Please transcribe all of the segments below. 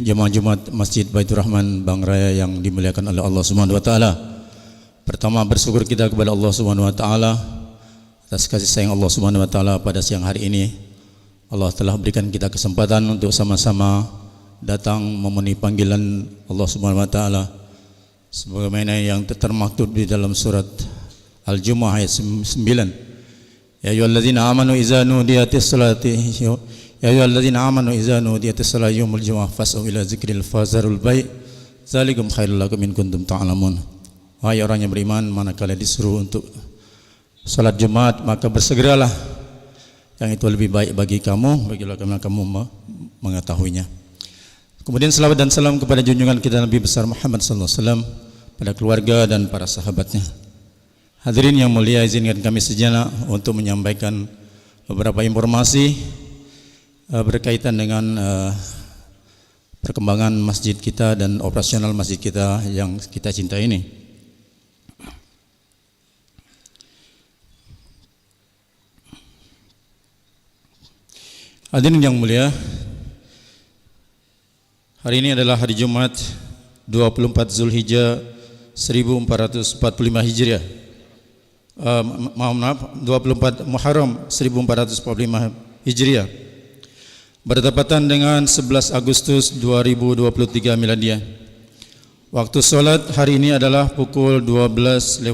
jemaah Jumat Masjid Baitur Rahman Bang Raya yang dimuliakan oleh Allah Subhanahu wa taala. Pertama, bersyukur kita kepada Allah Subhanahu wa taala atas kasih sayang Allah Subhanahu wa taala pada siang hari ini. Allah telah berikan kita kesempatan untuk sama-sama datang memenuhi panggilan Allah Subhanahu wa taala sebagaimana yang termaktub di dalam surat Al-Jumu'ah ayat 9. Ya ayyuhalladzina amanu idza nudiyatis salati ya ayyuhalladzina amanu idza nudiyatis salati yaumil jumu'ah fas'au ila dzikril fazarul bai' dzalikum khairul lakum in kuntum ta'lamun. Wahai orang yang beriman, manakala disuruh untuk salat Jumat maka bersegeralah, yang itu lebih baik bagi kamu bagaimana kamu mengetahuinya. Kemudian selawat dan salam kepada junjungan kita Nabi besar Muhammad sallallahu alaihi wasallam, pada keluarga dan para sahabatnya. Hadirin yang mulia, izinkan kami sejenak untuk menyampaikan beberapa informasi berkaitan dengan perkembangan masjid kita dan operasional masjid kita yang kita cintai ini. Hadirin yang mulia, hari ini adalah hari Jumat 24 Zulhijjah 1445 Hijriah. Maaf, 24 Muharram 1445 Hijriah. Bertepatan dengan 11 Agustus 2023 Miladiah. Waktu sholat hari ini adalah pukul 12:10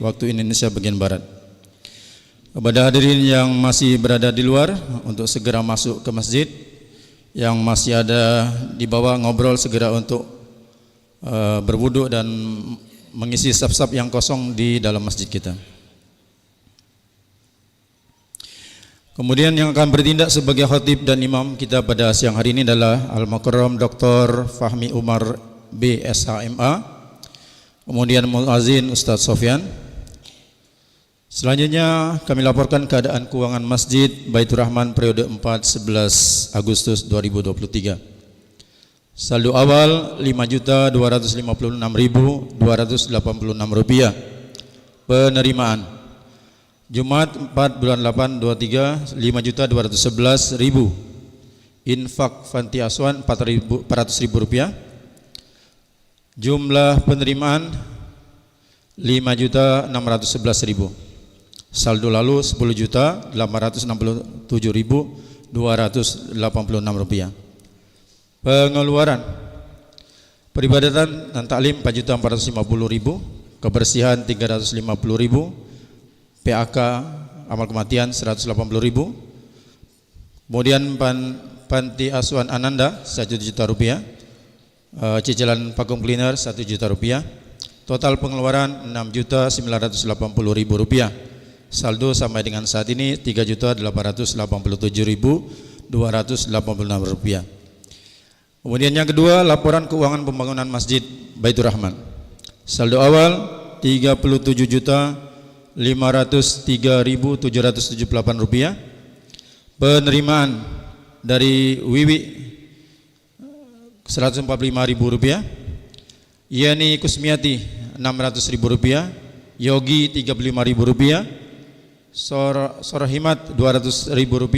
waktu Indonesia bagian Barat. Kepada hadirin yang masih berada di luar untuk segera masuk ke masjid, yang masih ada di bawah ngobrol segera untuk berwudu dan mengisi saf-saf yang kosong di dalam masjid kita. Kemudian yang akan bertindak sebagai khatib dan imam kita pada siang hari ini adalah Al-Mukarram Dr. Fahmi Umar B. SHMA, kemudian Muazzin Ustadz Sofyan. Selanjutnya kami laporkan keadaan keuangan Masjid Baitur Rahman periode 4-11 Agustus 2023. Saldo awal Rp5.256.286. Penerimaan Jumat 4 bulan 8 23 Rp5.211.000. Infak Fanti Aswan Rp400.000. Jumlah penerimaan Rp5.611.000. Saldo lalu Rp10.867.286. Pengeluaran peribadatan dan taklim Rp4.450.000, kebersihan Rp350.000, PAK amal kematian Rp180.000, kemudian panti asuhan Ananda Rp1 juta, cicilan vakum cleaner Rp1 juta, total pengeluaran Rp6.980.000. Saldo sampai dengan saat ini Rp3.887.286. Kemudian yang kedua, laporan keuangan pembangunan Masjid Baitur Rahman. Saldo awal Rp37.503.778. Penerimaan dari Wiwi Rp145.000. Yani Kusmiati Rp600.000. Yogi Rp35.000. Sorahimat Rp200.000.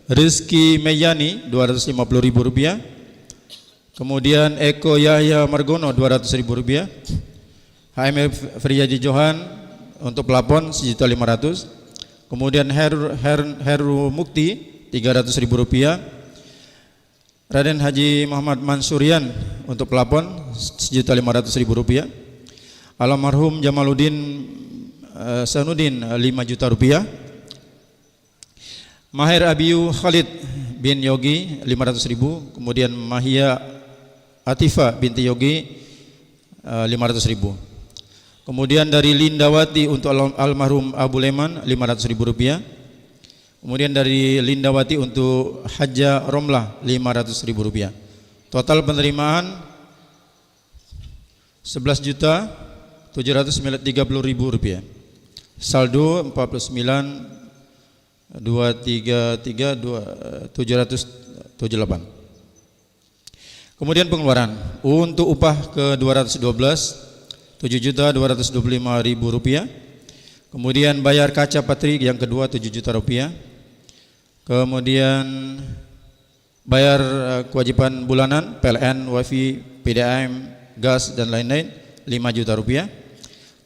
Rizki Meyani Rp250.000. Kemudian Eko Yahya Margono Rp200.000. HMF Friyaji Johan untuk pelapon Rp1.500.000. Kemudian Heru Mukti Rp300.000. Raden Haji Muhammad Mansurian untuk pelapon Rp1.500.000. Almarhum Jamaluddin Sanudin Rp5 juta. Mahir Abiyu Khalid bin Yogi Rp500.000. Kemudian Mahia Atifah binti Yogi Rp500.000. Kemudian dari Lindawati untuk almarhum Abu Leman Rp500.000. Kemudian dari Lindawati untuk Hajjah Romlah Rp500.000. Total penerimaan Rp11.730.000. Saldo Rp43.778. Kemudian pengeluaran untuk upah ke-212 Rp7.225.000. Kemudian bayar kaca patri yang kedua Rp7 juta. Kemudian bayar kewajiban bulanan, PLN, WiFi, PDAM, gas dan lain-lain 5 juta rupiah.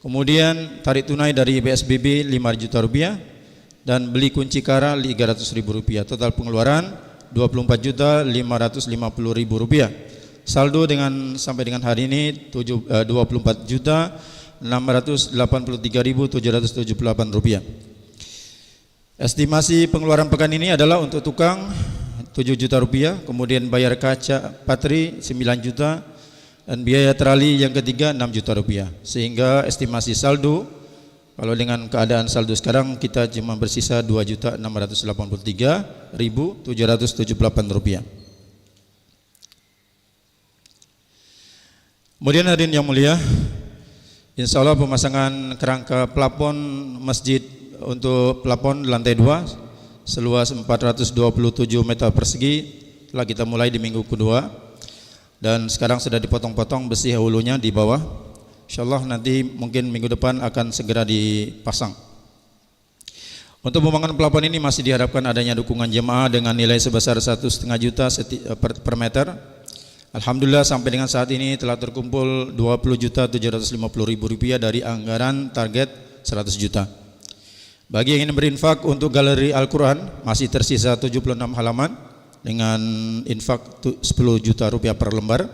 Kemudian tarik tunai dari BSBB 5 juta rupiah dan beli kunci kara 300 ribu rupiah. Total pengeluaran 24 juta 550 ribu rupiah. Saldo sampai dengan hari ini 24 juta 683.778 rupiah. Estimasi pengeluaran pekan ini adalah untuk tukang 7 juta rupiah, kemudian bayar kaca patri 9 juta, dan biaya trali yang ketiga 6 juta rupiah. Sehingga estimasi saldo, kalau dengan keadaan saldo sekarang kita cuma bersisa 2.683.778 rupiah. Kemudian hadirin yang mulia, insya Allah pemasangan kerangka plafon masjid untuk plafon lantai 2 seluas 427 meter persegi telah kita mulai di minggu kedua, dan sekarang sudah dipotong-potong besi hulunya di bawah. Insyaallah nanti mungkin minggu depan akan segera dipasang. Untuk pembangunan plafon ini masih diharapkan adanya dukungan jemaah dengan nilai sebesar 1,5 juta per meter. Alhamdulillah sampai dengan saat ini telah terkumpul 20.750.000 rupiah dari anggaran target 100 juta. Bagi yang ingin berinfak untuk galeri Al-Quran, masih tersisa 76 halaman dengan infak 10 juta rupiah per lembar.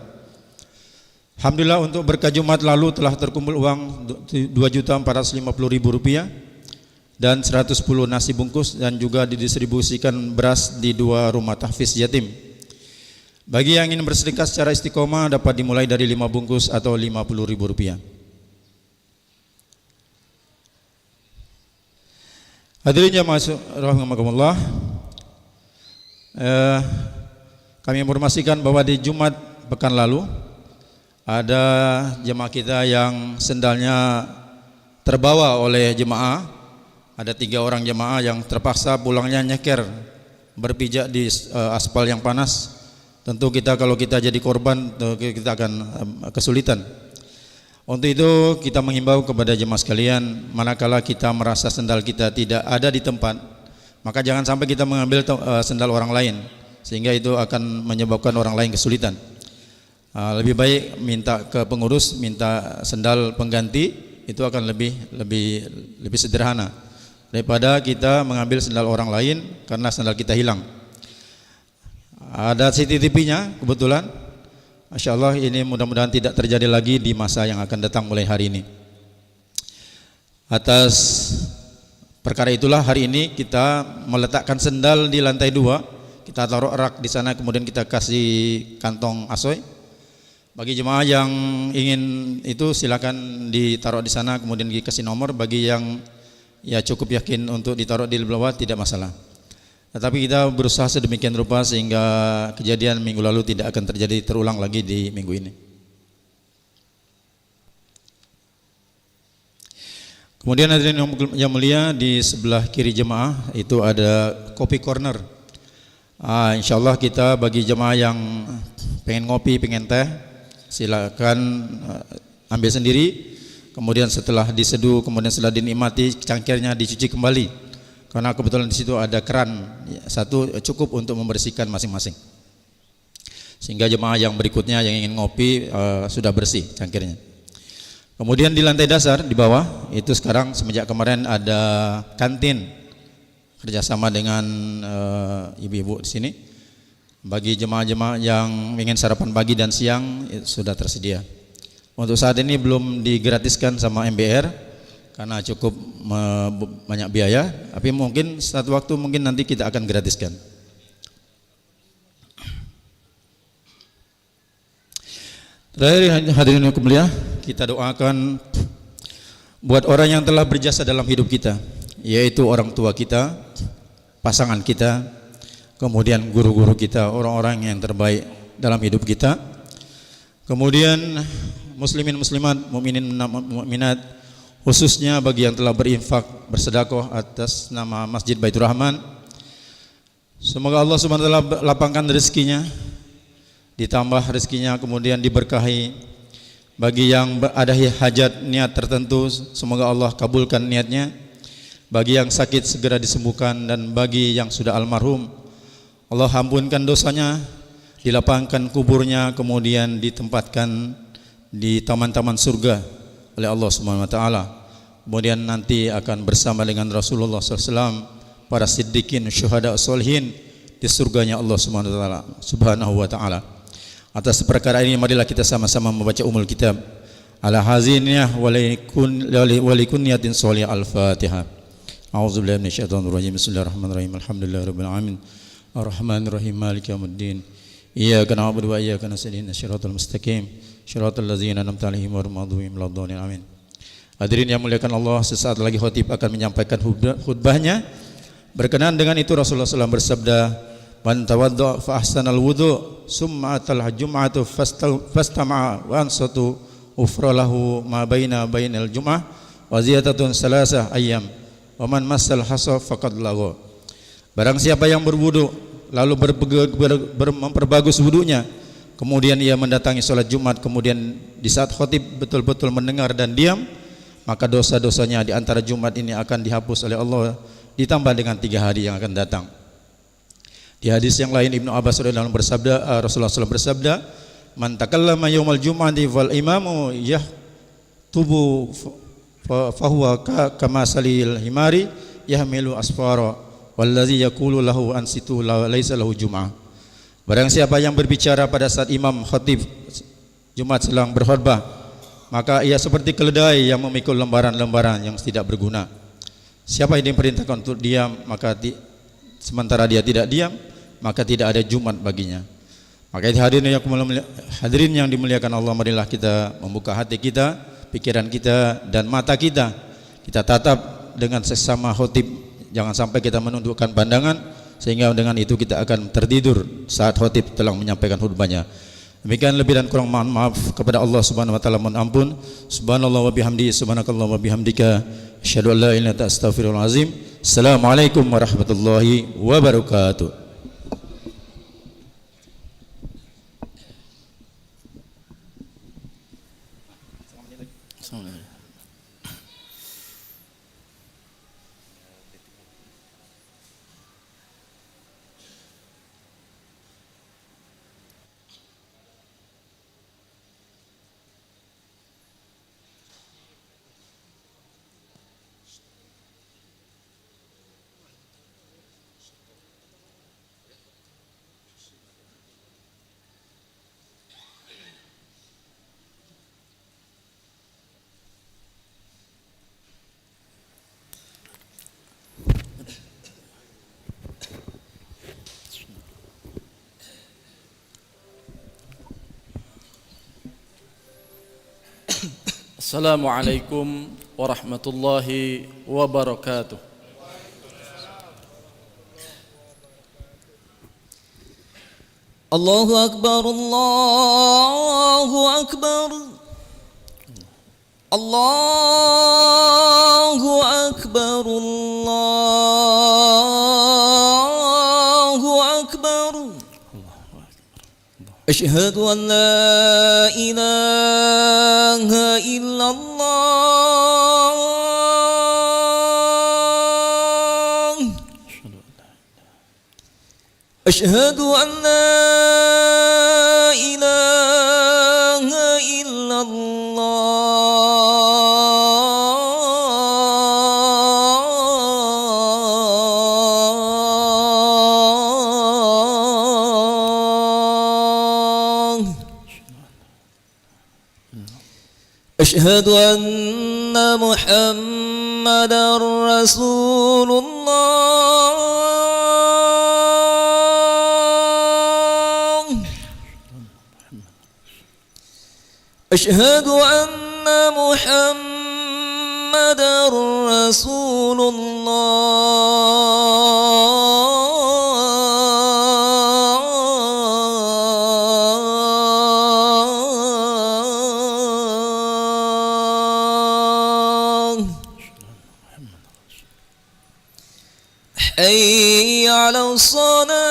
Alhamdulillah untuk berkah Jumat lalu telah terkumpul uang 2.450.000 rupiah dan 110 nasi bungkus, dan juga didistribusikan beras di 2 rumah tahfiz yatim. Bagi yang ingin bersedekah secara istiqomah dapat dimulai dari 5 bungkus atau 50.000 rupiah. Hadirin jamaah rahimakumullah, kami informasikan bahwa di Jumat pekan lalu ada jemaah kita yang sendalnya terbawa oleh jemaah. Ada 3 orang jemaah yang terpaksa pulangnya nyeker, berpijak di aspal yang panas. Tentu kalau kita jadi korban, kita akan kesulitan. Untuk itu kita mengimbau kepada jemaah sekalian, manakala kita merasa sendal kita tidak ada di tempat, maka jangan sampai kita mengambil sendal orang lain, sehingga itu akan menyebabkan orang lain kesulitan. Lebih baik minta ke pengurus, minta sendal pengganti, itu akan lebih sederhana daripada kita mengambil sendal orang lain karena sendal kita hilang. Ada CCTV-nya kebetulan. Masya Allah, ini mudah-mudahan tidak terjadi lagi di masa yang akan datang mulai hari ini. Atas perkara itulah hari ini kita meletakkan sendal di lantai 2. Kita taruh rak di sana, kemudian kita kasih kantong asoy. Bagi jemaah yang ingin itu silakan ditaruh di sana, kemudian dikasih nomor. Bagi yang cukup yakin untuk ditaruh di bawah tidak masalah. Tetapi kita berusaha sedemikian rupa sehingga kejadian minggu lalu tidak akan terulang lagi di minggu ini. Kemudian hadirin yang mulia, di sebelah kiri jemaah itu ada kopi corner. Insyaallah kita bagi jemaah yang pengen ngopi, pengen teh, silakan ambil sendiri. Kemudian setelah diseduh, kemudian setelah dinikmati, cangkirnya dicuci kembali. Karena kebetulan di situ ada keran satu cukup untuk membersihkan masing-masing. Sehingga jemaah yang berikutnya yang ingin ngopi sudah bersih cangkirnya. Kemudian di lantai dasar di bawah itu sekarang semenjak kemarin ada kantin kerjasama dengan ibu-ibu di sini. Bagi jemaah-jemaah yang ingin sarapan pagi dan siang sudah tersedia. Untuk saat ini belum digratiskan sama MBR karena cukup banyak biaya, tapi mungkin satu waktu mungkin nanti kita akan gratiskan. Terakhir hadirin yang mulia, kita doakan buat orang yang telah berjasa dalam hidup kita, yaitu orang tua kita, pasangan kita, kemudian guru-guru kita, orang-orang yang terbaik dalam hidup kita. Kemudian muslimin muslimat, mukminin mukminat, khususnya bagi yang telah berinfak, bersedekah atas nama Masjid Baitur Rahman. Semoga Allah Subhanahu wa taala lapangkan rezekinya, ditambah rezekinya, kemudian diberkahi. Bagi yang ada hajat niat tertentu, semoga Allah kabulkan niatnya. Bagi yang sakit segera disembuhkan, dan bagi yang sudah almarhum, Allah ampunkan dosanya, dilapangkan kuburnya, kemudian ditempatkan di taman-taman surga oleh Allah Subhanahu wa taala. Kemudian nanti akan bersama dengan Rasulullah SAW, para siddiqin, syuhada, sholihin di surganya Allah Subhanahu wa taala. Atas perkara ini marilah kita sama-sama membaca umul kitab ala haziniyah walikunniyatin sholih al-Fatihah. A'udzubillahi minasyaitonir rajim. Bismillahirrahmanirrahim. Alhamdulillahirabbil alamin. Arrahmanirrahim. Maliki yaumiddin. Iyyaka na'budu wa iyyaka nasta'in. Shiratal mustaqim. Shiratal ladzina an'amta 'alaihim ghairil maghdubi 'alaihim waladdallin. Amin. Hadirin yang muliakan Allah, sesaat lagi khatib akan menyampaikan khutbahnya. Berkenaan dengan itu Rasulullah SAW bersabda, "Man tawadda fa ahsanal wudu, summa atal jum'atu fastama'a wa ansatu ufralahu ma bainal jum'ah wa ziyadatun salasah ayyam wa man massal hasa faqad lagha." Barang siapa yang berwudu lalu memperbagus wudunya, kemudian ia mendatangi sholat Jumat, kemudian di saat khatib betul-betul mendengar dan diam, maka dosa-dosanya di antara Jumat ini akan dihapus oleh Allah, ditambah dengan 3 hari yang akan datang. Di hadis yang lain Ibnu Abbas Rasulullah SAW bersabda, "Man takallama yaumal jum'ati wal imamu yahtubu fahuwa kama salil himari yahmilu asfara wallazi yaqulu lahu ansitu laisa lahu jum'ah." Barang siapa yang berbicara pada saat imam khatib Jumat sedang berkhutbah, maka ia seperti keledai yang memikul lembaran-lembaran yang tidak berguna. Siapa yang diperintahkan untuk diam, maka sementara dia tidak diam, maka tidak ada Jumat baginya. Maka hadirin yang dimuliakan Allah, marilah kita membuka hati kita, pikiran kita dan mata kita. Kita tatap dengan sesama khatib, jangan sampai kita menundukkan pandangan sehingga dengan itu kita akan tertidur saat khatib telah menyampaikan khutbahnya. Demikian lebih dan kurang mohon maaf kepada Allah Subhanahu wa taala, mohon ampun. Subhanallah wa bihamdihi, subhanakallah wa bihamdika, asyhadu an la ilaha illa anta, astaghfirullahal azim. Assalamualaikum warahmatullahi wabarakatuh. Assalamualaikum warahmatullahi wabarakatuh. Allahu Akbar, Allahu Akbar, Allahu Akbar, Allahu Akbar. Asyhadu an la ilaha illallah. Asyhadu an la ilaha illallah. Asyhadu anna Muhammadar Rasulullah. Asyhadu anna Muhammadar Rasulullah. Hayya 'alas salah.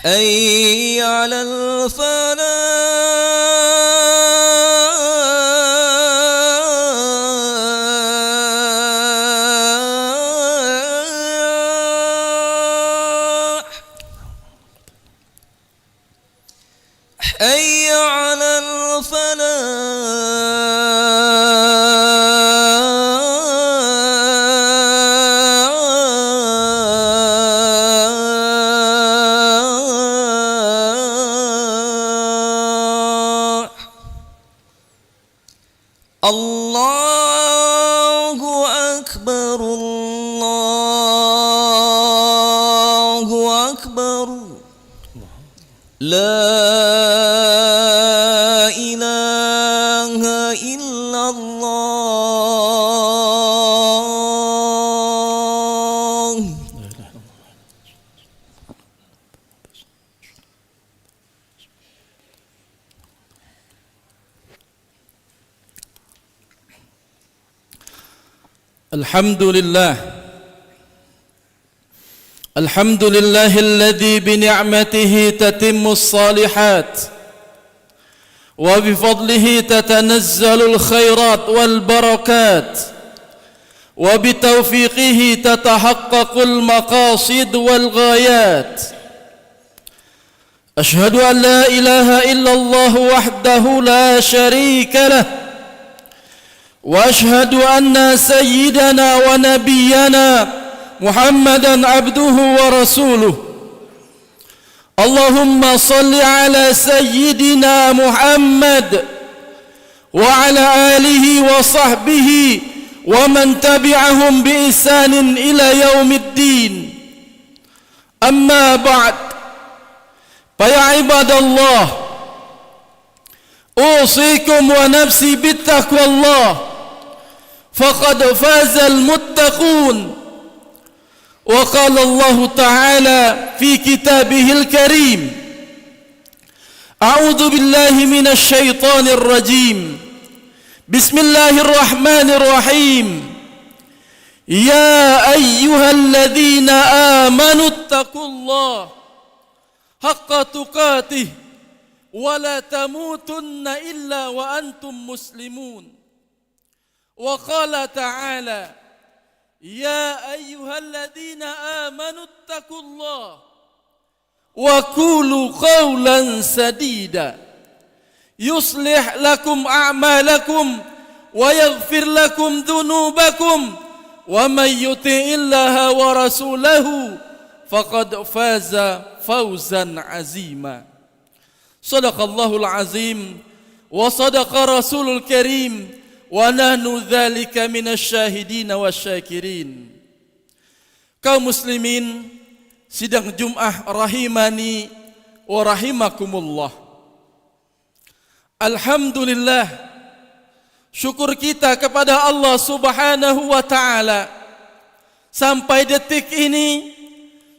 حي على الفلاح حي على الفلاح الله أكبر الله أكبر لا إله إلا الله الحمد لله الذي بنعمته تتم الصالحات وبفضله تتنزل الخيرات والبركات وبتوفيقه تتحقق المقاصد والغايات. أشهد أن لا إله إلا الله وحده لا شريك له وأشهد أن سيدنا ونبينا محمدًا عبده ورسوله. اللهم صل على سيدنا محمد وعلى آله وصحبه ومن تبعهم بإحسان إلى يوم الدين. أما بعد، فيا عباد الله، أوصيكم ونفسي بالتقوى الله، فقد فاز المتقون. وقال الله تعالى في كتابه الكريم: أعوذ بالله من الشيطان الرجيم، بسم الله الرحمن الرحيم. يا أيها الذين آمنوا اتقوا الله حق تقاته ولا تموتن إلا وأنتم مسلمون. وقال تعالى: يا أيها الذين آمنوا اتقوا الله وقولوا قولا سديدا يصلح لكم أعمالكم ويغفر لكم ذنوبكم ومن يطع الله ورسوله فقد فاز فوزا عظيما. صدق الله العظيم وصدق رسول الكريم ونحن ذلك من الsyahidin wasyakirin. Kaum muslimin sidang Jum'ah rahimani wa rahimakumullah. Alhamdulillah, syukur kita kepada Allah Subhanahu wa taala sampai detik ini,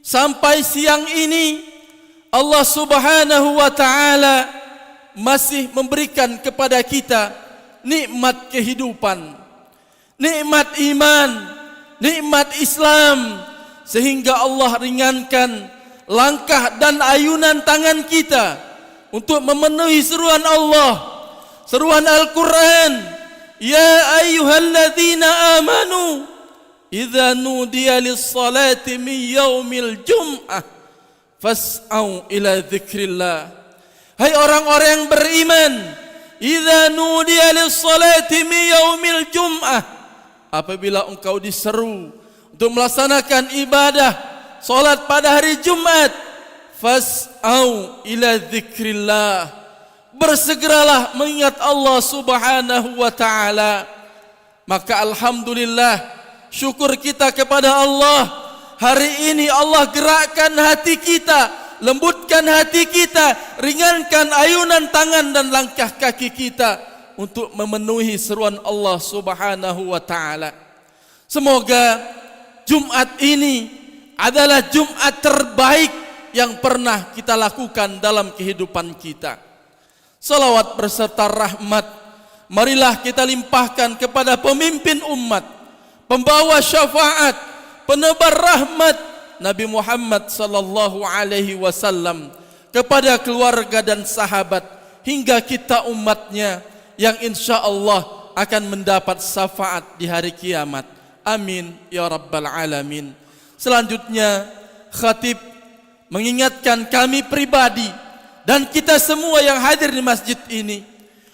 sampai siang ini Allah Subhanahu wa taala masih memberikan kepada kita nikmat kehidupan, nikmat iman, nikmat Islam, sehingga Allah ringankan langkah dan ayunan tangan kita untuk memenuhi seruan Allah, seruan Al-Quran. Ya ayyuhalladzina amanu idza nudiya lis-salati min yaumil jum'ah fas'au ila dzikrillah. Hai orang-orang yang beriman, idza nudiya lis-salati min yaumil jum'ah, apabila engkau diseru untuk melaksanakan ibadah salat pada hari Jumat, fas'au ila dzikrillah, bersegeralah mengingat Allah Subhanahu wa taala. Maka alhamdulillah, syukur kita kepada Allah, hari ini Allah gerakkan hati kita, lembutkan hati kita, ringankan ayunan tangan dan langkah kaki kita untuk memenuhi seruan Allah Subhanahu wa taala. Semoga Jumat ini adalah Jumat terbaik yang pernah kita lakukan dalam kehidupan kita. Salawat berserta rahmat marilah kita limpahkan kepada pemimpin umat, pembawa syafaat, penebar rahmat, Nabi Muhammad sallallahu alaihi wasallam, kepada keluarga dan sahabat, hingga kita umatnya yang insya Allah akan mendapat syafaat di hari kiamat. Amin ya rabbal alamin. Selanjutnya khatib mengingatkan kami pribadi dan kita semua yang hadir di masjid ini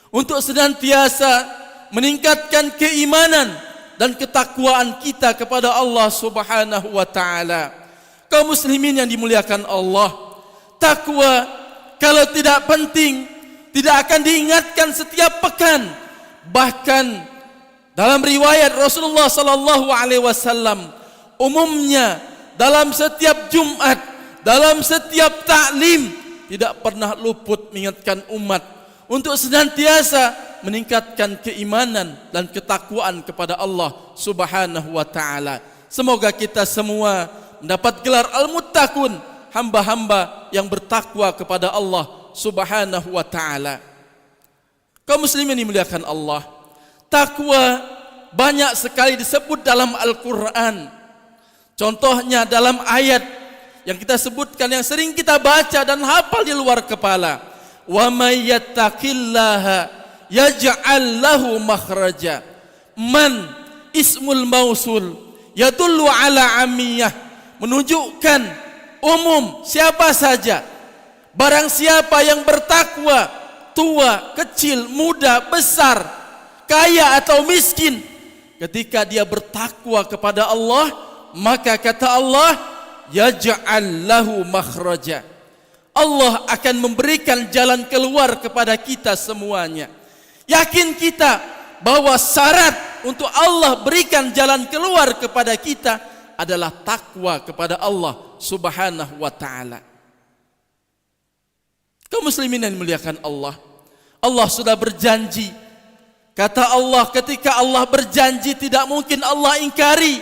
untuk senantiasa meningkatkan keimanan dan ketakwaan kita kepada Allah Subhanahu wa taala. Kaum muslimin yang dimuliakan Allah, takwa kalau tidak penting tidak akan diingatkan setiap pekan. Bahkan dalam riwayat Rasulullah sallallahu alaihi wasallam, umumnya dalam setiap Jumat, dalam setiap taklim, tidak pernah luput mengingatkan umat untuk senantiasa meningkatkan keimanan dan ketakwaan kepada Allah Subhanahu wa taala. Semoga kita semua mendapat gelar al-muttaqun, hamba-hamba yang bertakwa kepada Allah Subhanahu wa taala. Kaum muslimin dimuliakan Allah, takwa banyak sekali disebut dalam Al-Quran. Contohnya dalam ayat yang kita sebutkan, yang sering kita baca dan hafal di luar kepala. Wa may yattaqillaha yaj'al lahu makhraja. Man ismul mausul yadullu ala amiyah, menunjukkan umum, siapa saja. Barang siapa yang bertakwa, tua, kecil, muda, besar, kaya atau miskin, ketika dia bertakwa kepada Allah, maka kata Allah, yaj'al lahu makhraja. Allah akan memberikan jalan keluar kepada kita semuanya. Yakin kita bahwa syarat untuk Allah berikan jalan keluar kepada kita adalah takwa kepada Allah Subhanahu wa taala. Kaum muslimin yang dimuliakan Allah, Allah sudah berjanji. Kata Allah, ketika Allah berjanji tidak mungkin Allah ingkari.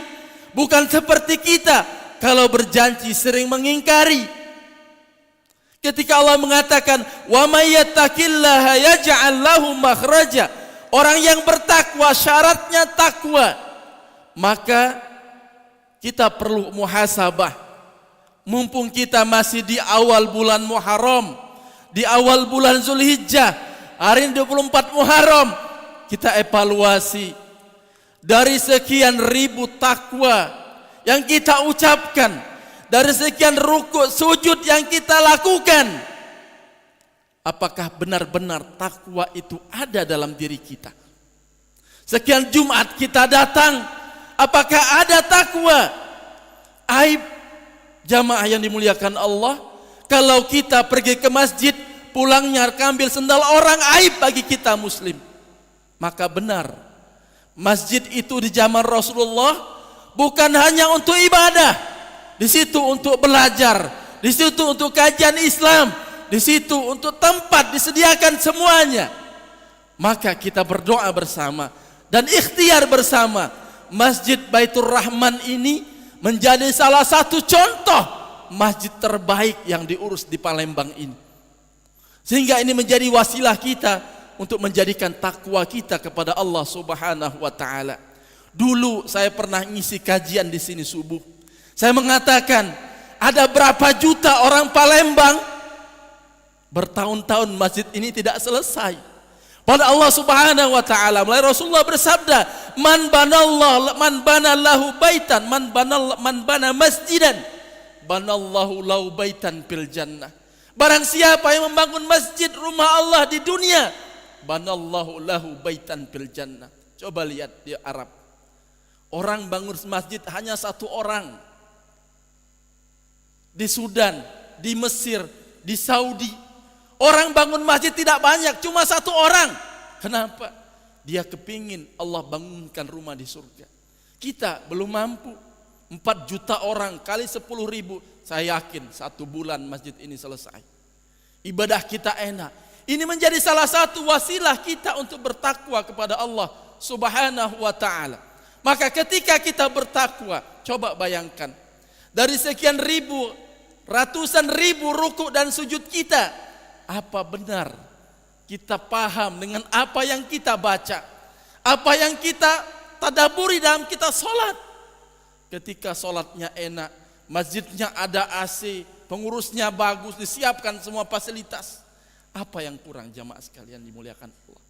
Bukan seperti kita, kalau berjanji sering mengingkari. Ketika Allah mengatakan, wa may yattaqillaha yaj'al lahu makhraja, orang yang bertakwa syaratnya takwa, maka kita perlu muhasabah. Mumpung kita masih di awal bulan Muharram, di awal bulan Zulhijjah, hari 24 Muharram, kita evaluasi dari sekian ribu takwa yang kita ucapkan, dari sekian rukuk sujud yang kita lakukan, apakah benar-benar takwa itu ada dalam diri kita? Sekian Jumat kita datang, apakah ada takwa? Aib jamaah yang dimuliakan Allah, kalau kita pergi ke masjid, pulangnya ambil sendal orang, aib bagi kita muslim. Maka benar, masjid itu di zaman Rasulullah bukan hanya untuk ibadah, di situ untuk belajar, di situ untuk kajian Islam, di situ untuk tempat disediakan semuanya. Maka kita berdoa bersama dan ikhtiar bersama. Masjid Baitur Rahman ini menjadi salah satu contoh masjid terbaik yang diurus di Palembang ini. Sehingga ini menjadi wasilah kita untuk menjadikan takwa kita kepada Allah Subhanahu wa taala. Dulu saya pernah ngisi kajian di sini subuh. Saya mengatakan, ada berapa juta orang Palembang bertahun-tahun masjid ini tidak selesai. Pada Allah Subhanahu wa taala, melalui Rasulullah bersabda, man bana lahu baitan, man bana masjidan, banallahu lahu baitan fil jannah. Barang siapa yang membangun masjid, rumah Allah di dunia, banallahu lahu baitan fil jannah. Coba lihat di Arab, orang bangun masjid hanya satu orang. Di Sudan, di Mesir, di Saudi, orang bangun masjid tidak banyak, cuma satu orang. Kenapa? Dia kepingin Allah bangunkan rumah di surga. Kita belum mampu. 4 juta orang kali 10.000, saya yakin 1 bulan masjid ini selesai. Ibadah kita enak. Ini menjadi salah satu wasilah kita untuk bertakwa kepada Allah Subhanahu wa taala. Maka ketika kita bertakwa, coba bayangkan, dari sekian ribu, ratusan ribu rukuk dan sujud kita, apa benar kita paham dengan apa yang kita baca, apa yang kita tadaburi dalam kita sholat? Ketika sholatnya enak, masjidnya ada AC, pengurusnya bagus, disiapkan semua fasilitas. Apa yang kurang jamaah sekalian dimuliakan Allah?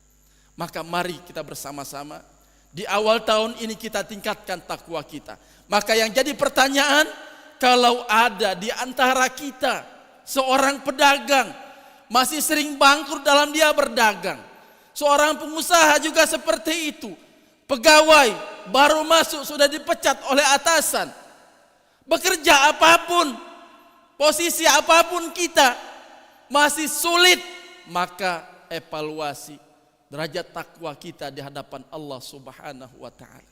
Maka mari kita bersama-sama di awal tahun ini kita tingkatkan takwa kita. Maka yang jadi pertanyaan, kalau ada di antara kita seorang pedagang masih sering bangkrut dalam dia berdagang, seorang pengusaha juga seperti itu, pegawai baru masuk sudah dipecat oleh atasan, bekerja apapun, posisi apapun kita masih sulit, maka evaluasi derajat takwa kita di hadapan Allah Subhanahu wa taala.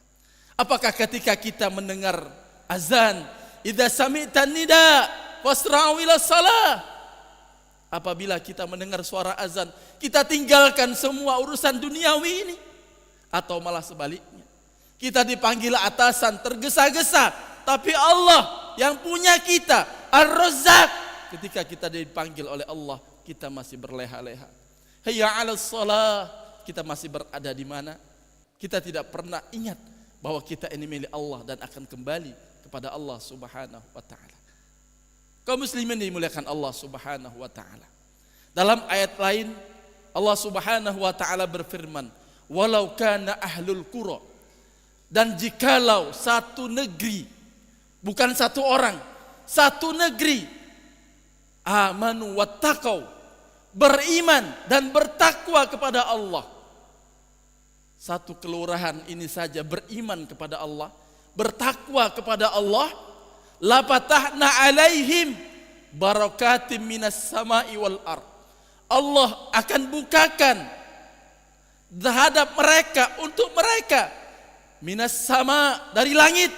Apakah ketika kita mendengar azan, idza sami'tan nida fasra'u ila shalah, apabila kita mendengar suara azan, kita tinggalkan semua urusan duniawi ini? Atau malah sebaliknya, kita dipanggil atasan tergesa-gesa, tapi Allah yang punya kita, Ar-Razzaq, ketika kita dipanggil oleh Allah, kita masih berleha-leha. Hayya 'alas shalah, kita masih berada di mana? Kita tidak pernah ingat bahwa kita ini milik Allah dan akan kembali kepada Allah Subhanahu wa taala. Kaum muslimin dimuliakan Allah Subhanahu wa taala. Dalam ayat lain Allah Subhanahu wa taala berfirman, "Walau kana ahlul qura," dan jikalau satu negeri, bukan satu orang, satu negeri, amanu wattaqau, beriman dan bertakwa kepada Allah. Satu kelurahan ini saja beriman kepada Allah, bertakwa kepada Allah, la fatahna alaihim barakatim minas sama'i wal ard. Allah akan bukakan terhadap mereka, untuk mereka, minas sama, dari langit,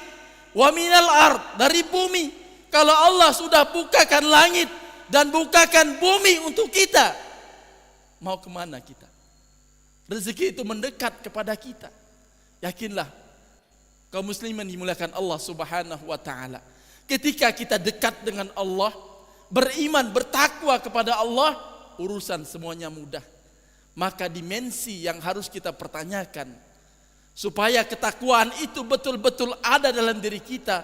wa minal ard, dari bumi. Kalau Allah sudah bukakan langit dan bukakan bumi untuk kita, mau kemana kita? Rezeki itu mendekat kepada kita. Yakinlah kaum muslimin dimuliakan Allah Subhanahu wa taala, ketika kita dekat dengan Allah, beriman, bertakwa kepada Allah, urusan semuanya mudah. Maka dimensi yang harus kita pertanyakan supaya ketakwaan itu betul-betul ada dalam diri kita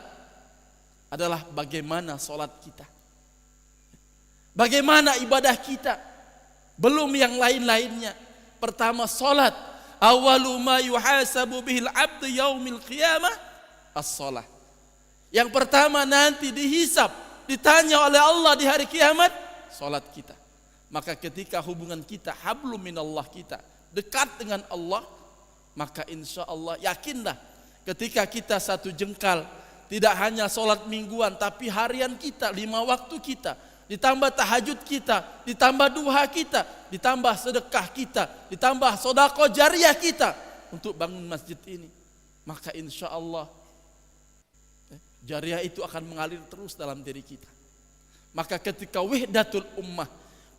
adalah bagaimana sholat kita, bagaimana ibadah kita, belum yang lain-lainnya. Pertama sholat, awalu ma yuhasabu bihil abdu yaumil qiyamah as-sholah. Yang pertama nanti dihisab, ditanya oleh Allah di hari kiamat, sholat kita. Maka ketika hubungan kita, hablum minallah, kita dekat dengan Allah, maka insya Allah yakinlah ketika kita satu jengkal, tidak hanya sholat mingguan, tapi harian kita, 5 waktu kita, ditambah tahajud kita, ditambah duha kita, ditambah sedekah kita, ditambah sedekah jariah kita untuk bangun masjid ini, maka insya Allah jariah itu akan mengalir terus dalam diri kita. Maka ketika wahdatul ummah,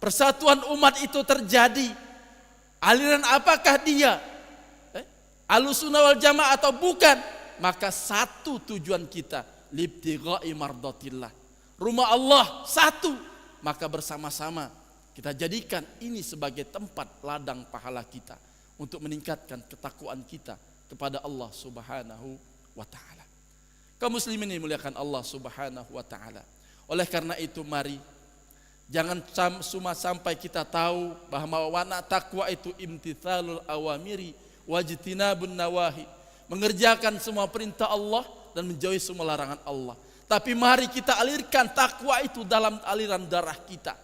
persatuan umat itu terjadi, aliran apakah dia? Ahlussunnah wal jamaah atau bukan? Maka satu tujuan kita, libtigha'i mardatillah, rumah Allah satu, maka bersama-sama kita jadikan ini sebagai tempat ladang pahala kita untuk meningkatkan ketakwaan kita kepada Allah Subhanahu wa taala. Kaum muslimin dimuliakan Allah Subhanahu wa taala. Oleh karena itu mari jangan cuma sampai kita tahu bahwa wana takwa itu imtithalul awamiri wajtinabun nawahi, mengerjakan semua perintah Allah dan menjauhi semua larangan Allah. Tapi mari kita alirkan takwa itu dalam aliran darah kita,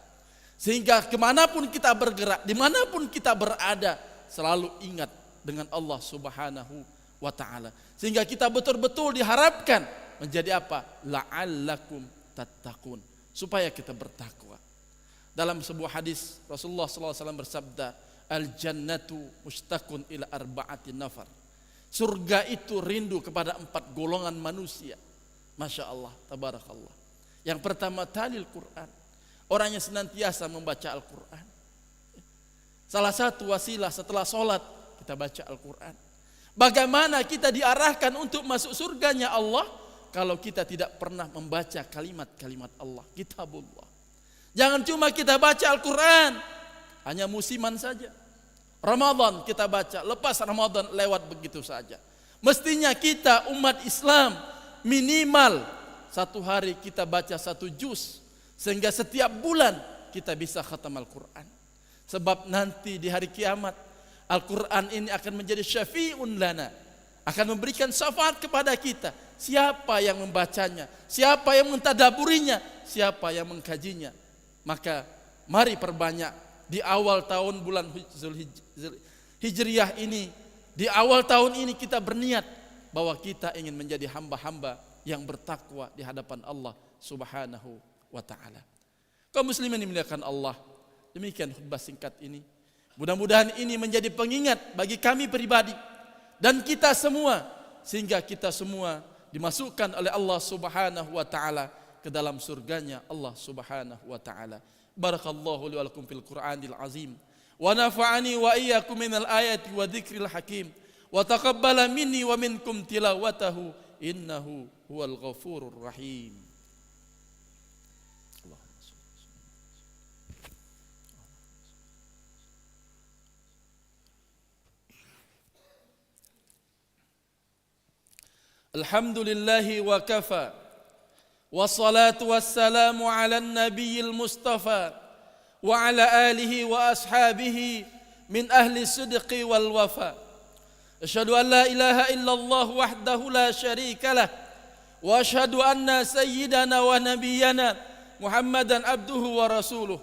sehingga kemanapun kita bergerak, dimanapun kita berada, selalu ingat dengan Allah Subhanahu wa ta'ala, sehingga kita betul-betul diharapkan menjadi apa? La'allakum tattaqun, supaya kita bertakwa. Dalam sebuah hadis Rasulullah SAW bersabda, al-jannatu mustaqun ila arba'ati nafar, surga itu rindu kepada 4 golongan manusia. Masya Allah, tabarakallah. Yang pertama talil Quran, orang yang senantiasa membaca Al-Quran. Salah satu wasilah setelah sholat kita baca Al-Quran. Bagaimana kita diarahkan untuk masuk surganya Allah kalau kita tidak pernah membaca kalimat-kalimat Allah, kitabullah. Jangan cuma kita baca Al-Quran hanya musiman saja. Ramadan kita baca, lepas Ramadan lewat begitu saja. Mestinya kita umat Islam minimal satu hari kita baca 1 juz, sehingga setiap bulan kita bisa khatam Al-Quran. Sebab nanti di hari kiamat Al-Quran ini akan menjadi syafi'un lana, akan memberikan syafaat kepada kita. Siapa yang membacanya, siapa yang mentadaburinya, siapa yang mengkajinya. Maka mari perbanyak di awal tahun bulan Hijriah ini, di awal tahun ini kita berniat bahwa kita ingin menjadi hamba-hamba yang bertakwa di hadapan Allah Subhanahu wa ta'ala. Kaum muslimin dimuliakan Allah, demikian khutbah singkat ini. Mudah-mudahan ini menjadi pengingat bagi kami pribadi dan kita semua, sehingga kita semua dimasukkan oleh Allah Subhanahu wa ta'ala ke dalam surganya Allah Subhanahu wa ta'ala. Barakallahu li wa lakum fil Qur'anil azim wa nafa'ani wa iyyakum minal ayati wa dzikril hakim wa taqabbala minni wa minkum tilawatahu innahu huwal ghafurur rahim. Alhamdulillahi wa kafa, wassalatu wassalamu ala nabiyil mustafa wa ala alihi wa ashabihi min ahli sidqi wal wafa. Asyhadu an la ilaha illallah wahdahu la syarika lah, wa asyhadu anna sayyidana wa nabiyyana Muhammadan abduhu wa rasuluh.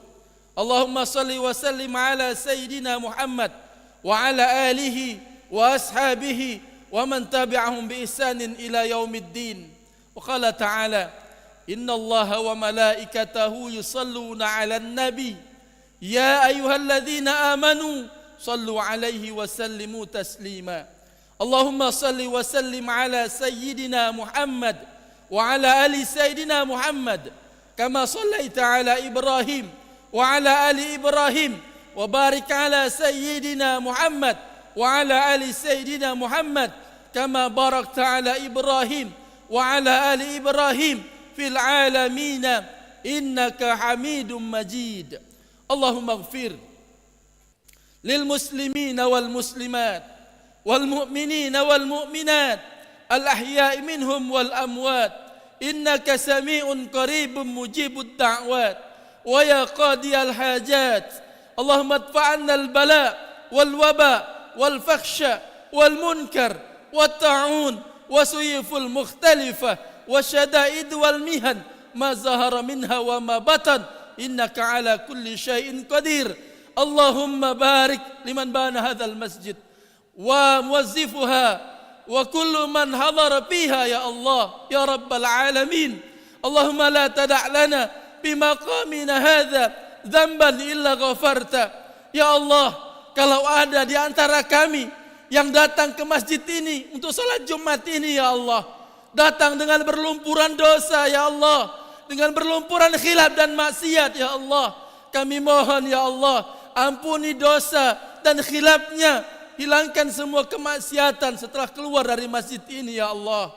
Allahumma salli wa sallim ala sayyidina Muhammad wa ala alihi wa ashabihi wa man tabi'ahum bi ihsanin ila yaumiddin. Wa qala ta'ala, inna Allaha wa malaikatahu yusalluna 'alan nabi ya ayyuhalladzina amanu sallu 'alaihi wa sallimu taslima. Allahumma salli wa sallim 'ala sayyidina Muhammad wa 'ala ali sayyidina Muhammad kama sallaita 'ala Ibrahim wa 'ala ali Ibrahim wa barik 'ala sayyidina Muhammad wa 'ala ali sayyidina Muhammad kama barakta 'ala Ibrahim wa 'ala ali Ibrahim fil 'alamin innaka Hamidum Majid. Allahumma ighfir lil muslimina wal muslimat wal mu'minina wal mu'minat al ahya'i minhum wal amwat innaka sami'un qaribun mujibud da'wat wa ya qadiyal hajat. Allahumma adfa'anna al bala wal waba wal fakhsha wal munkar wat ta'un wasuyuful mukhtalifah wasyada'id wal mihan ma zahara minha wa ma batan innaka ala kulli syai'in qadir. Allahumma barik liman bana hadzal masjid wa muwazzifuha wa kullu man hadara fiha ya Allah ya rabbal alamin. Allahumma la tada' lana bimaqamina hadza dzamban illa ghafarta. Ya Allah, kalau ada di antara kami yang datang ke masjid ini untuk salat Jumat ini ya Allah, datang dengan berlumpuran dosa ya Allah, dengan berlumpuran khilaf dan maksiat ya Allah, kami mohon ya Allah, ampuni dosa dan khilafnya, hilangkan semua kemaksiatan setelah keluar dari masjid ini ya Allah.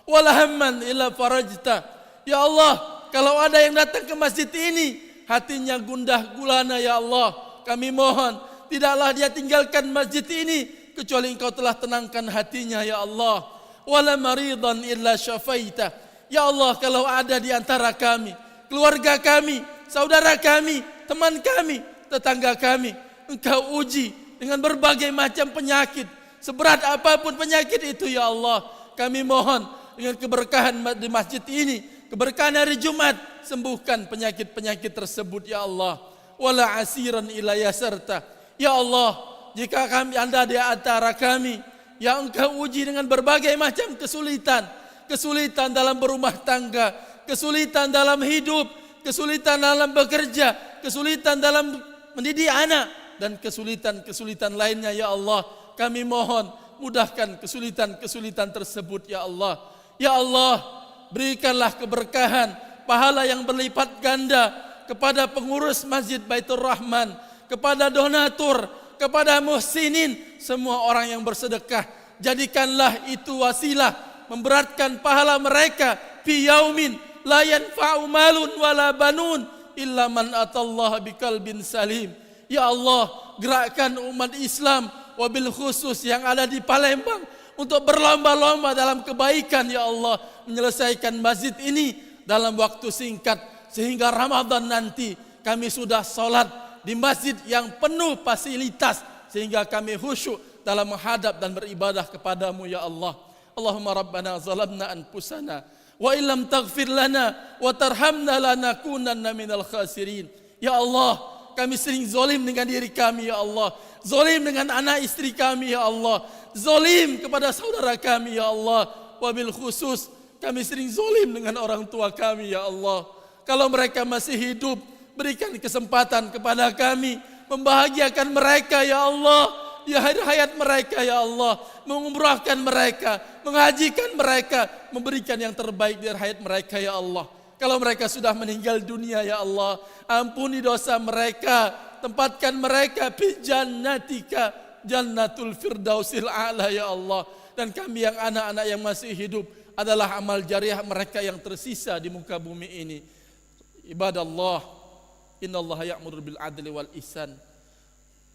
Wala hamman illa farajta. Ya Allah, kalau ada yang datang ke masjid ini hatinya gundah gulana ya Allah, kami mohon tidaklah dia tinggalkan masjid ini kecuali Engkau telah tenangkan hatinya ya Allah. Wala maridan illa syafaita. Ya Allah, kalau ada di antara kami, keluarga kami, saudara kami, teman kami, tetangga kami, Engkau uji dengan berbagai macam penyakit, seberat apapun penyakit itu ya Allah, kami mohon dengan keberkahan di masjid ini, keberkahan hari Jumat, sembuhkan penyakit-penyakit tersebut ya Allah. Wala asiran ila yasarta. Ya Allah, jika Anda di antara kami yang Engkau uji dengan berbagai macam kesulitan, kesulitan dalam berumah tangga, kesulitan dalam hidup, kesulitan dalam bekerja, kesulitan dalam mendidik anak, dan kesulitan-kesulitan lainnya ya Allah, kami mohon mudahkan kesulitan-kesulitan tersebut ya Allah. Ya Allah, berikanlah keberkahan, pahala yang berlipat ganda kepada pengurus Masjid Baitur Rahman, kepada donatur, kepada muhsinin, semua orang yang bersedekah. Jadikanlah itu wasilah memberatkan pahala mereka fi yaumin la yanfa'u malun wala banun illa man atallaha biqalbin salim. Ya Allah, gerakkan umat Islam wabil khusus yang ada di Palembang untuk berlomba-lomba dalam kebaikan ya Allah, menyelesaikan masjid ini dalam waktu singkat, sehingga Ramadan nanti kami sudah sholat di masjid yang penuh fasilitas, sehingga kami khusyuk dalam menghadap dan beribadah kepadamu ya Allah. Allahumma rabbana zalamna anfusana wa illam taghfir lana wa tarhamna lanakunanna minal khasirin. Ya Allah, kami sering zalim dengan diri kami ya Allah, zalim dengan anak istri kami ya Allah, zalim kepada saudara kami ya Allah. Wabil khusus kami sering zalim dengan orang tua kami ya Allah. Kalau mereka masih hidup, berikan kesempatan kepada kami, membahagiakan mereka ya Allah di akhir hayat mereka ya Allah, mengumrahkan mereka, menghajikan mereka, memberikan yang terbaik di akhir hayat mereka ya Allah. Kalau mereka sudah meninggal dunia ya Allah, ampuni dosa mereka, tempatkan mereka fi jannatika, jannatul firdausil a'la ya Allah. Dan kami yang anak-anak yang masih hidup adalah amal jariah mereka yang tersisa di muka bumi ini. Ibadallah, innallaha ya'muru bil adli wal ihsan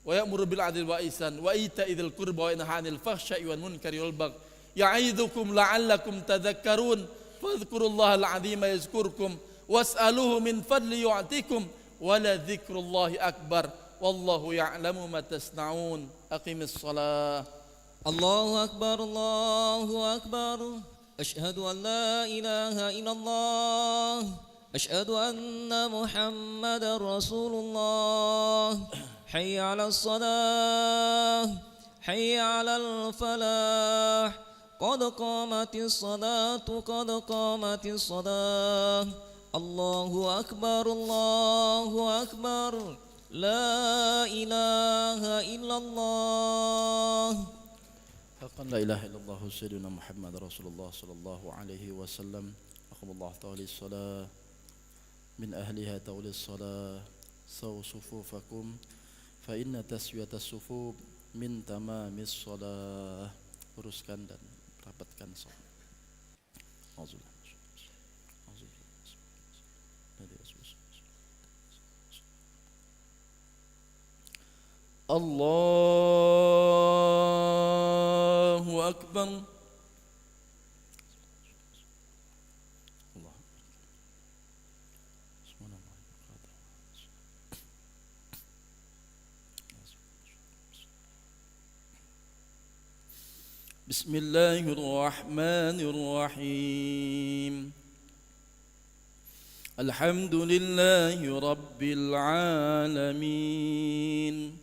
wa ya'muru bil adli wal ihsan wa ita'idzil qurba wa yanha 'anil fahsya'i wal munkari wal baghi ya'idzukum la'allakum tadhakkarun fadhkurullaha al-'azima yazkurkum was'aluhu min fadli yu'tikum wa la dzikrullahi akbar wallahu ya'lamu ma tasna'un. Aqimis shalah. Allahu akbar, Allahu akbar. Asyhadu an la ilaha illallah. Asyhadu anna Muhammadar Rasulullah. Hayya 'alas shalah, hayya 'alal falah. Qad qamatis salatu, qad qamatis salah. Allahu akbar, Allahu akbar. La ilaha illallah. Haqqan la ilaha illallah sayyidina Muhammad Rasulullah sallallahu alaihi wasallam. Aqballahu ta'ala as-salah min ahliha ta'ala as-salah. Saw sufufakum fa inna taswiyatas sufuf min tamamis salah. Uruskan dan rapatkan salat. Allahu akbar. Bismillahirrahmanirrahim. Alhamdulillahi rabbil alamin.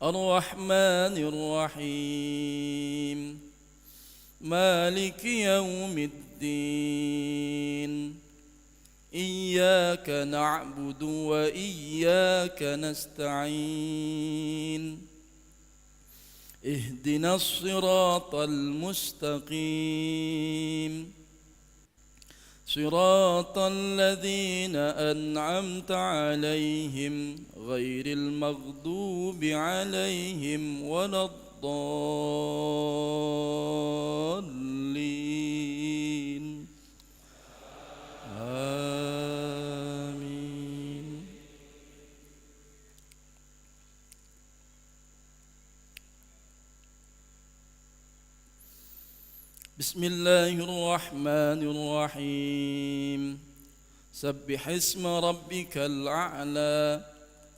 Ar-Rahmanir Rahim. Maliki yaumiddin. Iyyaka na'budu wa iyyaka nasta'in. اهدنا الصراط المستقيم صراط الذين أنعمت عليهم غير المغضوب عليهم ولا الضالين آمين. بسم الله الرحمن الرحيم. سبح اسم ربك الأعلى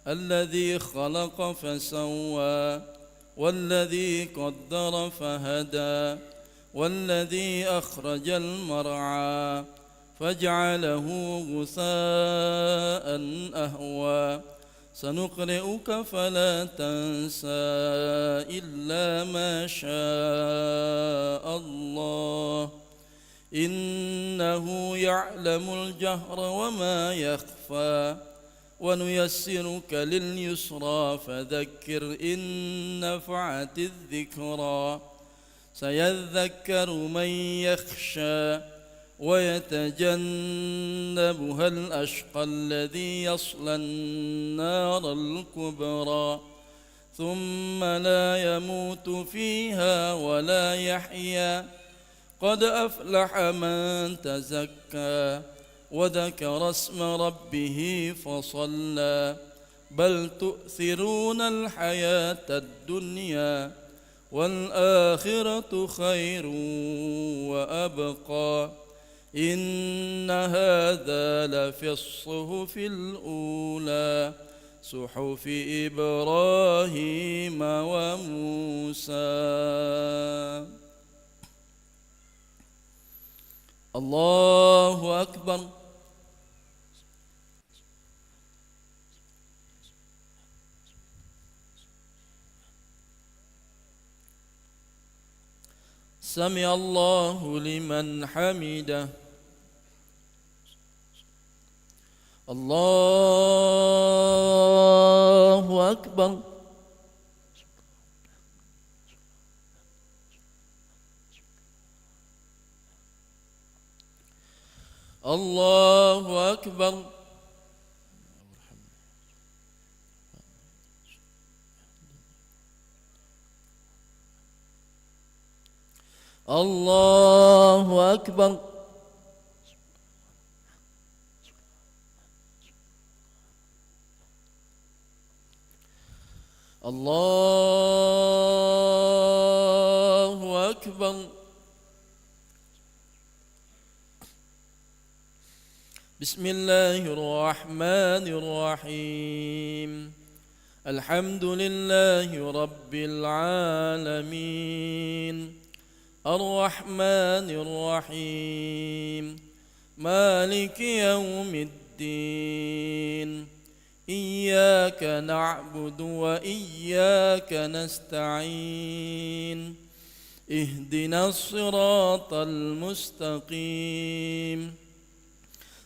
الذي خلق فسوى والذي قدر فهدى والذي أخرج المرعى فجعله غثاء أهوى سنقرئك فلا تنسى إلا ما شاء الله إنه يعلم الجهر وما يخفى ونيسرك لليسرى فذكر إن نفعت الذكرى سيذكر من يخشى ويتجنبها الأشقى الذي يصلى النار الكبرى ثم لا يموت فيها ولا يحيا قد أفلح من تزكى وذكر اسم ربه فصلى بل تؤثرون الحياة الدنيا والآخرة خير وأبقى إن هذا لفي الصحف الأولى صحف إبراهيم وموسى. الله أكبر. سمع الله لمن حمده. الله أكبر. الله أكبر. الله أكبر. الله أكبر. بسم الله الرحمن الرحيم. الحمد لله رب العالمين الرحمن الرحيم مالك يوم الدين إياك نعبد وإياك نستعين اهدنا الصراط المستقيم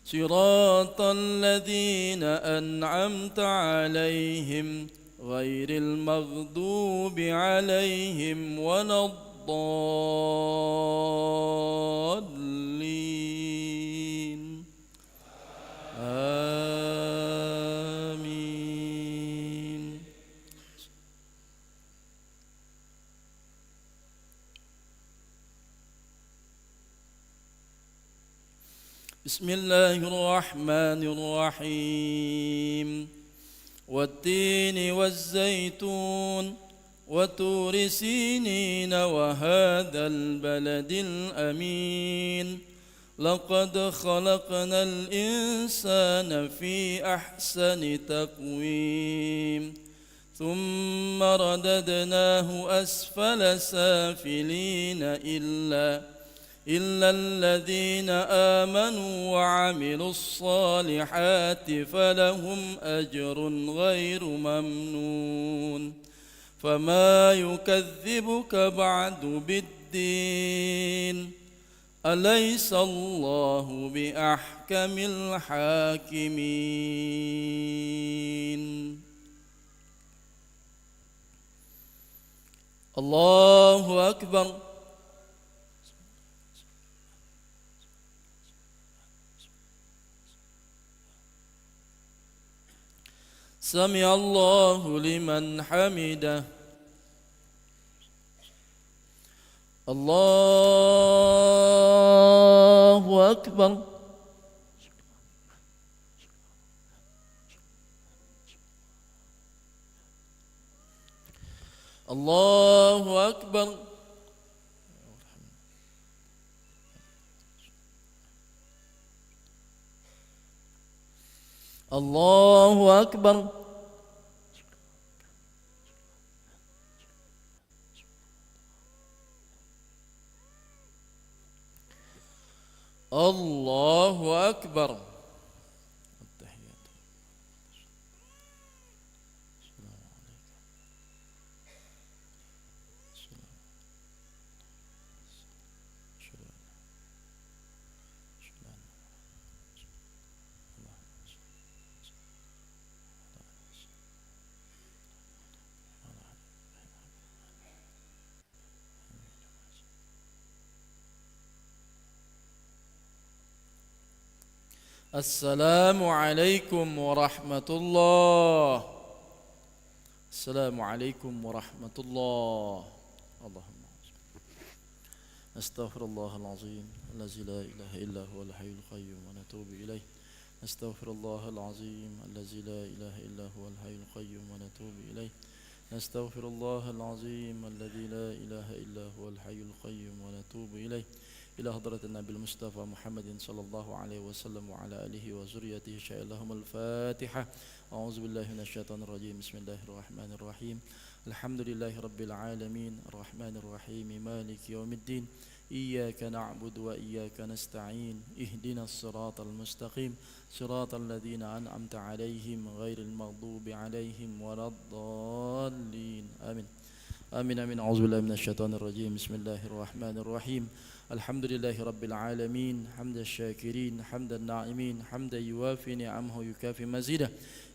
صراط الذين أنعمت عليهم غير المغضوب عليهم ولا الضالين آمين. بسم الله الرحمن الرحيم والتين والزيتون وطور سينين وهذا البلد الأمين لقد خلقنا الإنسان في أحسن تقويم ثم رددناه أسفل سافلين إلا الذين آمنوا وعملوا الصالحات فلهم أجر غير ممنون فما يكذبك بعد بالدين أليس الله بأحكم الحاكمين. الله أكبر. سمع الله لمن حمده. الله أكبر. الله أكبر. الله أكبر. الله أكبر. السلام عليكم ورحمة الله. السلام عليكم ورحمة الله. اللهم أستغفر الله العظيم الذي لا إله إلا هو الحي القيوم ونتوب إليه. أستغفر الله العظيم الذي لا إله إلا هو الحي القيوم ونتوب إليه. نستغفر الله العظيم الذي لا إله إلا هو الحي القيوم ونتوب إليه إلى حضرة النبي المصطفى محمد صلى الله عليه وسلم وعلى آله وذريته شاء لهم الفاتحة. أعوذ بالله من الشيطان الرجيم. بسم الله الرحمن الرحيم. الحمد لله رب العالمين الرحمن الرحيم مالك يوم الدين إياك نعبد وإياك نستعين اهدنا الصراط المستقيم صراط الذين أنعمت عليهم غير المغضوب عليهم ولا الضالين آمين آمين آمين. أعوذ بالله من الشيطان الرجيم. بسم الله الرحمن الرحيم. الحمد لله رب العالمين حمد الشاكرين حمد الناعمين حمدا يوافي نعمه يكافي مزيده.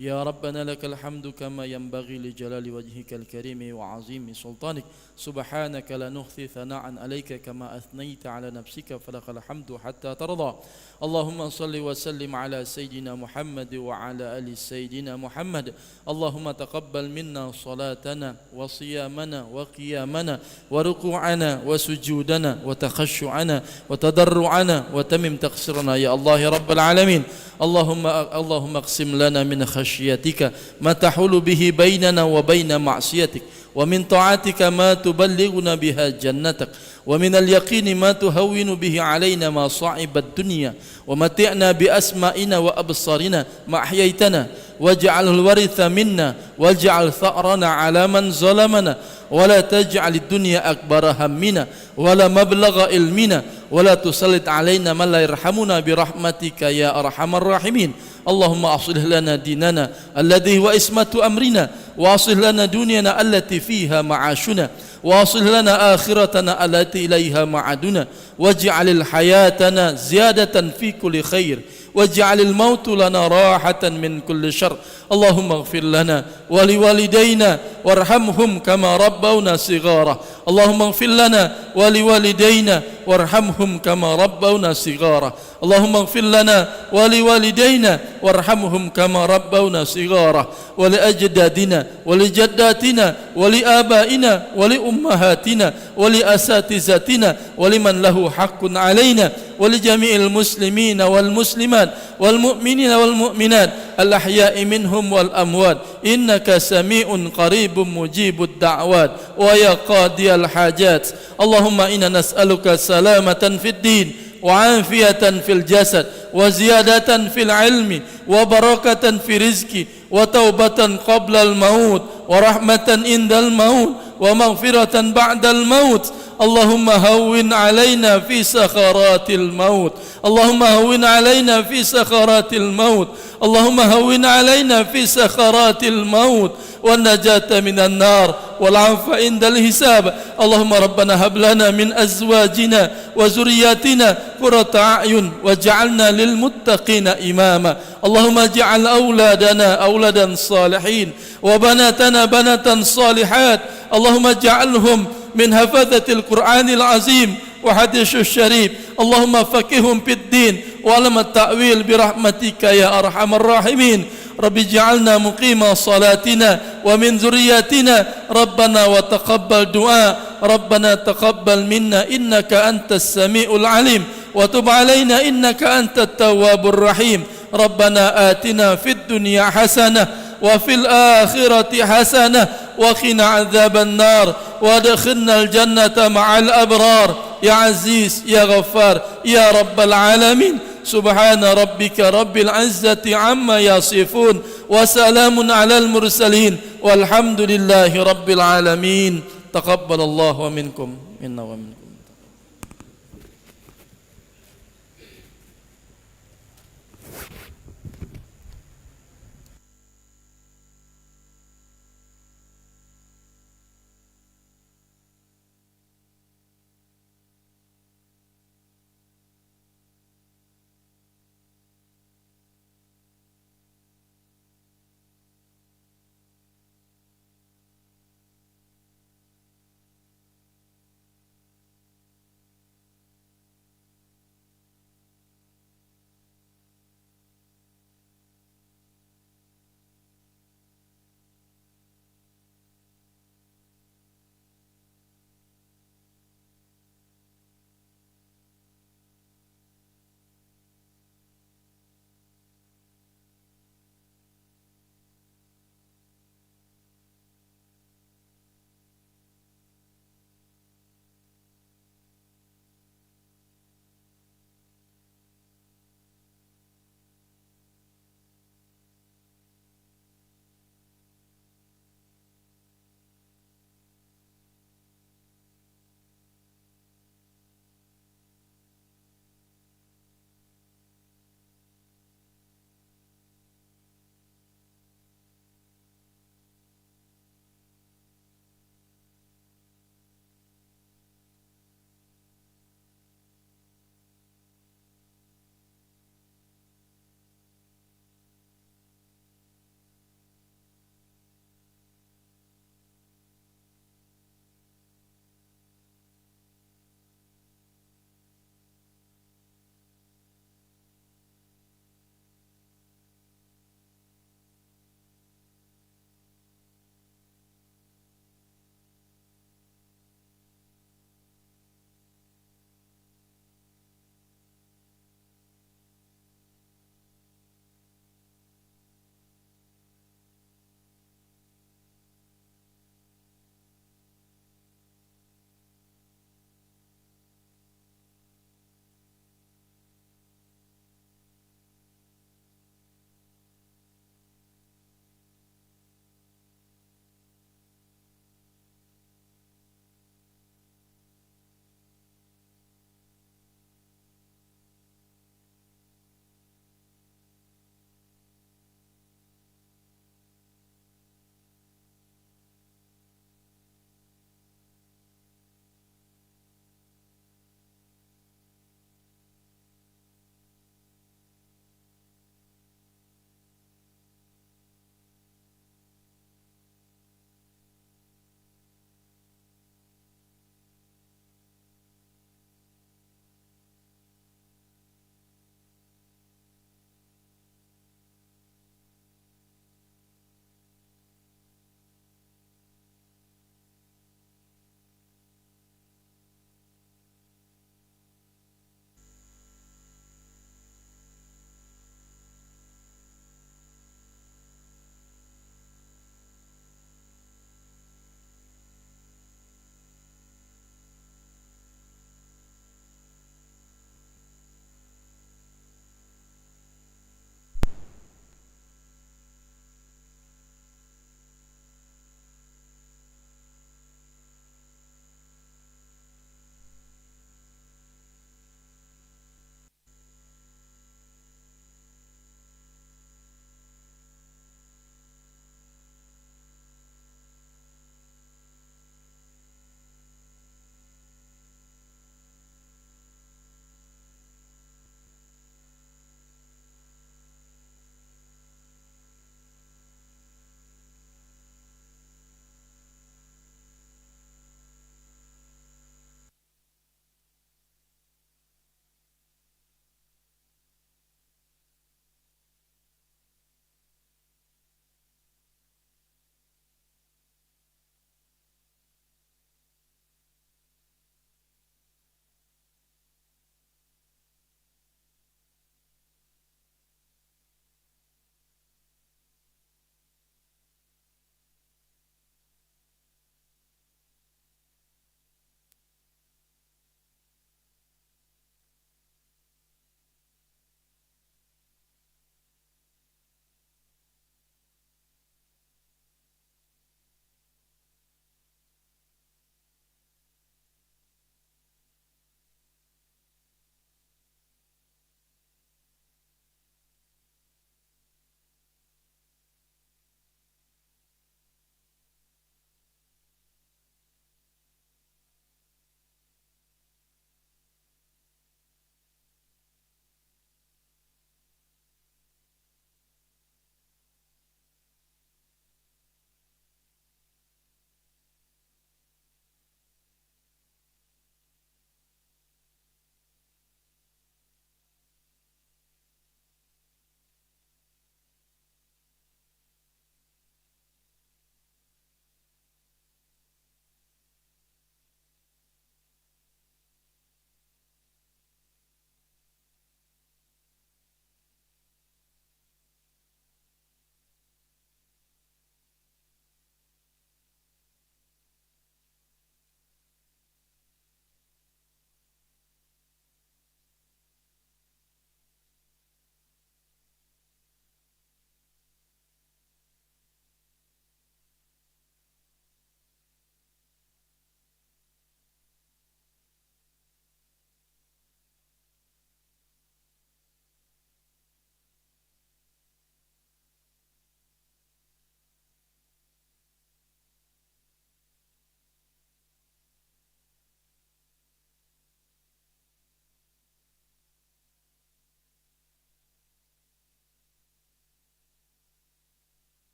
يا ربنا لك الحمد كما ينبغي لجلال وجهك الكريم وعظيم سلطانك. سبحانك لا نحصي ثناء عليك كما أثنيت على نفسك فلك الحمد حتى ترضى. اللهم صل وسلم على سيدنا محمد وعلى آل سيدنا محمد. اللهم تقبل منا صلاتنا وصيامنا وقيامنا وركوعنا وسجودنا وتخشعنا وتضرعنا وتمم تقصيرنا يا الله يا رب العالمين. اللهم اقسم لنا من خشيتك ما تحول به بيننا وبين معصيتك ومن طاعتك ما تبلغنا بها جنتك ومن اليقين ما تهون به علينا مصاعب الدنيا ومتعنا بأسمائنا وأبصارنا ما أحييتنا واجعله الورث منا واجعل ثأرنا على من ظلمنا ولا تجعل الدنيا أكبر همنا ولا مبلغ علمنا ولا تسلط علينا من لا يرحمنا برحمتك يا أرحم الراحمين. اللهم أصلح لنا ديننا الذي هو عصمة أمرنا وأصلح لنا دنيانا التي فيها معاشنا وأصلح لنا آخرتنا التي إليها معادنا واجعل الحياتنا زيادة في كل خير واجعل الموت لنا راحة من كل شر. اللهم اغفر لنا ولوالدينا وارحمهم كما ربونا صغارا. اللهم اغفر لنا ولوالدينا وارحمهم كما ربونا صغارا. اللهم اغفر لنا ولوالدينا وارحمهم كما ربونا صغارا ولأجدادنا ولجداتنا ولآبائنا ولأمهاتنا ولأساتذتنا ولمن له حق علينا ولجميع المسلمين والمسلمات والمؤمنين والمؤمنات الأحياء منهم والأموات إنك سميع قريب مجيب الدعوات ويا قاضي الحاجات. اللهم إنا نسألك سلامة في الدين وعافية في الجسد وزيادة في العلم وبركة في رزق وتوبة قبل الموت ورحمة عند الموت ومغفرة بعد الموت. اللهم هون علينا في سخرات الموت. اللهم هون علينا في سخرات الموت. اللهم هون علينا في سخرات الموت والنجاة من النار والعفو عند الحساب. اللهم ربنا هب لنا من أزواجنا وذرياتنا قرة أعين واجعلنا للمتقين إماما. اللهم اجعل أولادنا أولادا صالحين وبناتنا بنات صالحات. اللهم اجعلهم من حفظة القرآن العظيم وحديث الشريف. اللهم فقههم في الدين وعلم التأويل برحمتك يا أرحم الراحمين. رب اجعلنا مقيم صلاتنا ومن ذرياتنا ربنا وتقبل دعاء. ربنا تقبل منا إنك أنت السميع العليم وتب علينا إنك أنت التواب الرحيم. ربنا آتنا في الدنيا حسنة وفي الآخرة حسنة وقنا عذاب النار وادخلنا الجنة مع الأبرار يا عزيز يا غفار يا رب العالمين. سبحان ربك رب العزة عما يصفون وسلام على المرسلين والحمد لله رب العالمين. تقبل الله منكم منا ومنكم.